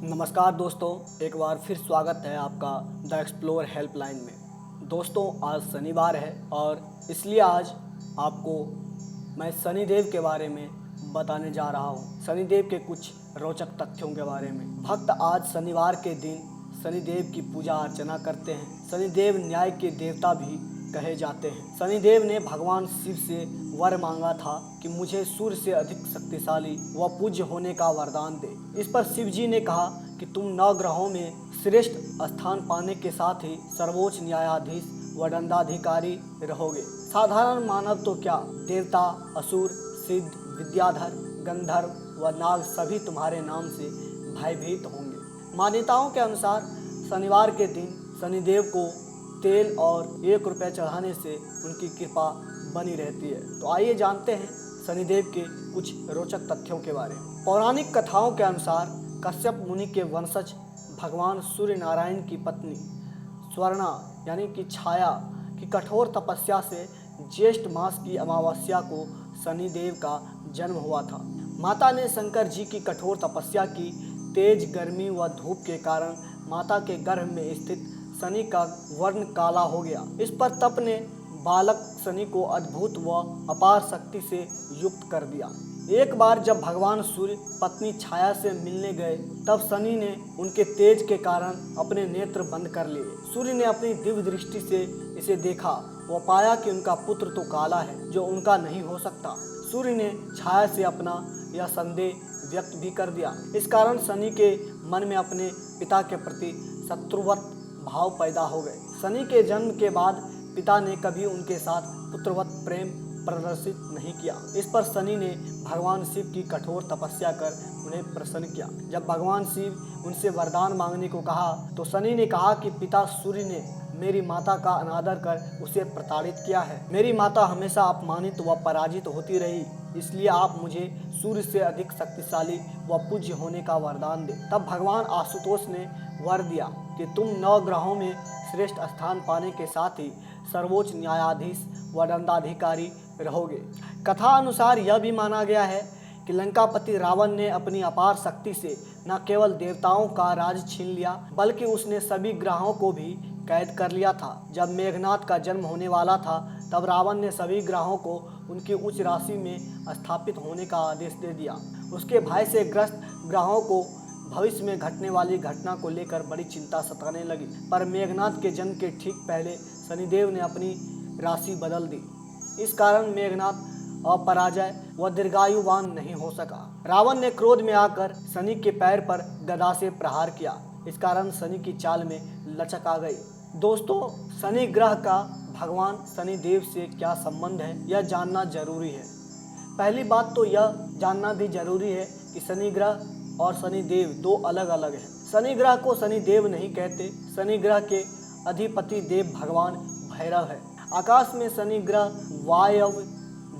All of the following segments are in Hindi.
नमस्कार दोस्तों, एक बार फिर स्वागत है आपका द एक्सप्लोर हेल्पलाइन में। दोस्तों, आज शनिवार है और इसलिए आज आपको मैं शनिदेव के बारे में बताने जा रहा हूँ। शनिदेव के कुछ रोचक तथ्यों के बारे में। भक्त आज शनिवार के दिन शनिदेव की पूजा अर्चना करते हैं। शनिदेव न्याय के देवता भी कहे जाते हैं। शनिदेव ने भगवान शिव से वर मांगा था कि मुझे सूर्य से अधिक शक्तिशाली व पूज्य होने का वरदान दे। इस पर शिव जी ने कहा कि तुम 9 ग्रहों में श्रेष्ठ स्थान पाने के साथ ही सर्वोच्च न्यायाधीश व दंडाधिकारी रहोगे। साधारण मानव तो क्या, देवता, असुर, सिद्ध, विद्याधर, गंधर्व व नाग सभी तुम्हारे नाम से भयभीत होंगे। मान्यताओं के अनुसार शनिवार के दिन शनिदेव को तेल और 1 रुपये चढ़ाने से उनकी कृपा बनी रहती है। तो आइए जानते हैं शनिदेव के कुछ रोचक तथ्यों के बारे में। पौराणिक कथाओं के अनुसार कश्यप मुनि के वंशज भगवान सूर्य नारायण की पत्नी स्वर्णा यानी कि छाया की कठोर तपस्या से ज्येष्ठ मास की अमावस्या को शनिदेव का जन्म हुआ था। माता ने शंकर जी की कठोर तपस्या की। तेज गर्मी व धूप के कारण माता के गर्भ में स्थित शनि का वर्ण काला हो गया। इस पर तप ने बालक शनि को अद्भुत व अपार शक्ति से युक्त कर दिया। एक बार जब भगवान सूर्य पत्नी छाया से मिलने गए, तब शनि ने उनके तेज के कारण अपने नेत्र बंद कर लिए। सूर्य ने अपनी दिव्य दृष्टि से इसे देखा। वह पाया कि उनका पुत्र तो काला है, जो उनका नहीं हो सकता। सूर्य ने छाया से अपना यह संदेह व्यक्त भी कर दिया। इस कारण शनि के मन में अपने पिता के प्रति शत्रुवत भाव पैदा हो गए। शनि के जन्म के बाद पिता ने कभी उनके साथ पुत्रवत प्रेम प्रदर्शित नहीं किया। इस पर शनि ने भगवान शिव की कठोर तपस्या कर उन्हें प्रसन्न किया। जब भगवान शिव उनसे वरदान मांगने को कहा तो शनि ने कहा कि पिता सूर्य ने मेरी माता का अनादर कर उसे प्रताड़ित किया है। मेरी माता हमेशा अपमानित व पराजित होती रही, इसलिए आप मुझे सूर्य से अधिक शक्तिशाली व पूज्य होने का वरदान दे। तब भगवान आशुतोष ने वर दिया कि तुम 9 ग्रहों में श्रेष्ठ स्थान पाने के साथ ही सर्वोच्च न्यायाधीश व दंडाधिकारी रहोगे। कथा अनुसार यह भी माना गया है कि लंकापति रावण ने अपनी अपार शक्ति से न केवल देवताओं का राज छीन लिया, बल्कि उसने सभी ग्रहों को भी कैद कर लिया था। जब मेघनाथ का जन्म होने वाला था, तब रावण ने सभी ग्रहों को उनकी उच्च राशि में स्थापित होने का आदेश दे दिया। उसके भय से ग्रस्त ग्रहों को भविष्य में घटने वाली घटना को लेकर बड़ी चिंता सताने लगी। पर मेघनाथ के जन्म के ठीक पहले शनिदेव ने अपनी राशि बदल दी। इस कारण मेघनाथ अपराजय व दीर्घायुवान नहीं हो सका। रावण ने क्रोध में आकर शनि के पैर पर गदा से प्रहार किया। इस कारण शनि की चाल में लचक आ गई। दोस्तों, शनि ग्रह का भगवान शनिदेव से क्या संबंध है, यह जानना जरूरी है। पहली बात तो यह जानना भी जरूरी है कि शनि ग्रह और शनिदेव 2 अलग अलग हैं। शनि ग्रह को शनिदेव नहीं कहते। शनि ग्रह के अधिपति देव भगवान भैरव है। आकाश में शनि ग्रह वायव्य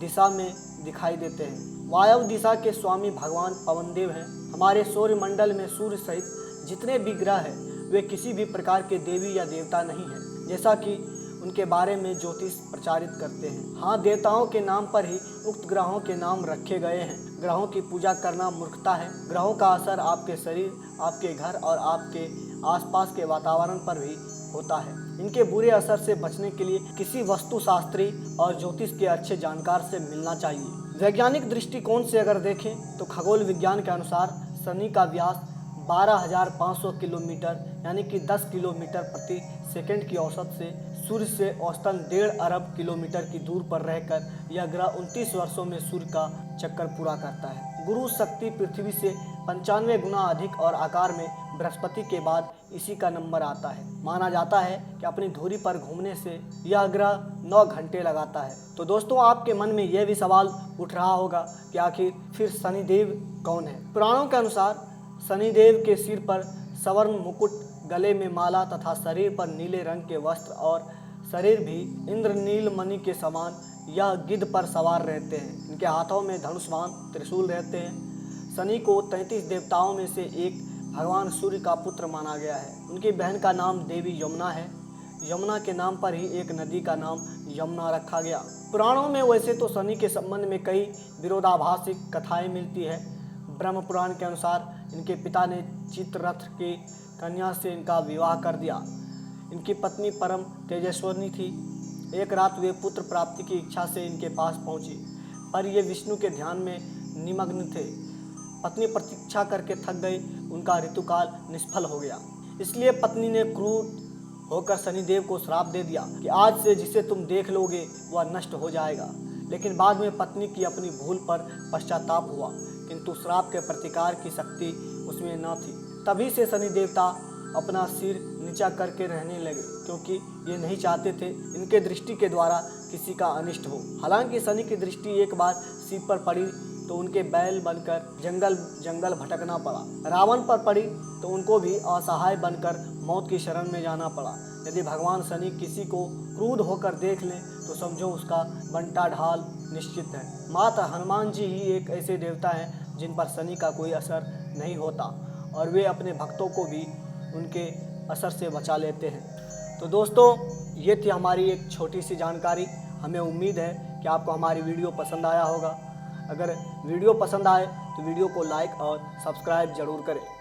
दिशा में दिखाई देते हैं। वायव्य दिशा के स्वामी भगवान पवनदेव हैं। हमारे सौरमंडल में सूर्य सहित जितने भी ग्रह हैं, वे किसी भी प्रकार के देवी या देवता नहीं हैं, जैसा कि उनके बारे में ज्योतिष प्रचारित करते हैं। हाँ, देवताओं के नाम पर ही उक्त ग्रहों के नाम रखे गए हैं। ग्रहों की पूजा करना मूर्खता है। ग्रहों का असर आपके शरीर, आपके घर और आपके आसपास के वातावरण पर भी होता है। इनके बुरे असर से बचने के लिए किसी वास्तुशास्त्री और ज्योतिष के अच्छे जानकार से मिलना चाहिए। वैज्ञानिक दृष्टिकोण से अगर देखें तो खगोल विज्ञान के अनुसार शनि का व्यास 12,500 किलोमीटर यानी कि 10 किलोमीटर प्रति सेकंड की औसत से सूर्य से औसतन 1.5 अरब किलोमीटर की दूर पर रहकर यह ग्रह 29 वर्षों में सूर्य का चक्कर पूरा करता है। गुरु शक्ति पृथ्वी से 95 गुना अधिक और आकार में बृहस्पति के बाद इसी का नंबर आता है। माना जाता है कि अपनी धुरी पर घूमने से यह ग्रह 9 घंटे लगाता है। तो दोस्तों, आपके मन में यह भी सवाल उठ रहा होगा कि आखिर फिर शनिदेव कौन है। पुराणों के अनुसार शनिदेव के सिर पर स्वर्ण मुकुट, गले में माला तथा शरीर पर नीले रंग के वस्त्र और शरीर भी इंद्रनील मणि के समान यह गिद्ध पर सवार रहते हैं। इनके हाथों में धनुष्वान त्रिशूल रहते हैं। शनि को 33 देवताओं में से एक भगवान सूर्य का पुत्र माना गया है। उनकी बहन का नाम देवी यमुना है। यमुना के नाम पर ही एक नदी का नाम यमुना रखा गया। पुराणों में वैसे तो शनि के संबंध में कई विरोधाभासी कथाएं मिलती है। ब्रह्म पुराण के अनुसार इनके पिता ने चित्ररथ की कन्या से इनका विवाह कर दिया। इनकी पत्नी परम तेजस्विनी थी। एक रात वे पुत्र प्राप्ति की इच्छा से इनके पास पहुंची, पर ये विष्णु के ध्यान में निमग्न थे। पत्नी प्रतीक्षा करके थक गई, उनका ऋतुकाल निष्फल हो गया। इसलिए पत्नी ने क्रूर होकर शनिदेव को श्राप दे दिया कि आज से जिसे तुम देख लोगे वह नष्ट हो जाएगा। लेकिन बाद में पत्नी की अपनी भूल पर पश्चाताप हुआ, किंतु श्राप के प्रतिकार की शक्ति उसमें न थी। तभी से शनि देवता अपना सिर नीचा करके रहने लगे, क्योंकि ये नहीं चाहते थे इनके दृष्टि के द्वारा किसी का अनिष्ट हो। हालांकि शनि की दृष्टि एक बार शिव पर पड़ी तो उनके बैल बनकर जंगल जंगल भटकना पड़ा। रावण पर पड़ी तो उनको भी असहाय बनकर मौत की शरण में जाना पड़ा। यदि भगवान शनि किसी को क्रुद्ध होकर देख लें तो समझो उसका बंटा ढाल निश्चित है। माता हनुमान जी ही एक ऐसे देवता हैं जिन पर शनि का कोई असर नहीं होता और वे अपने भक्तों को भी उनके असर से बचा लेते हैं। तो दोस्तों, ये थी हमारी एक छोटी सी जानकारी। हमें उम्मीद है कि आपको हमारी वीडियो पसंद आया होगा। अगर वीडियो पसंद आए तो वीडियो को लाइक और सब्सक्राइब ज़रूर करें।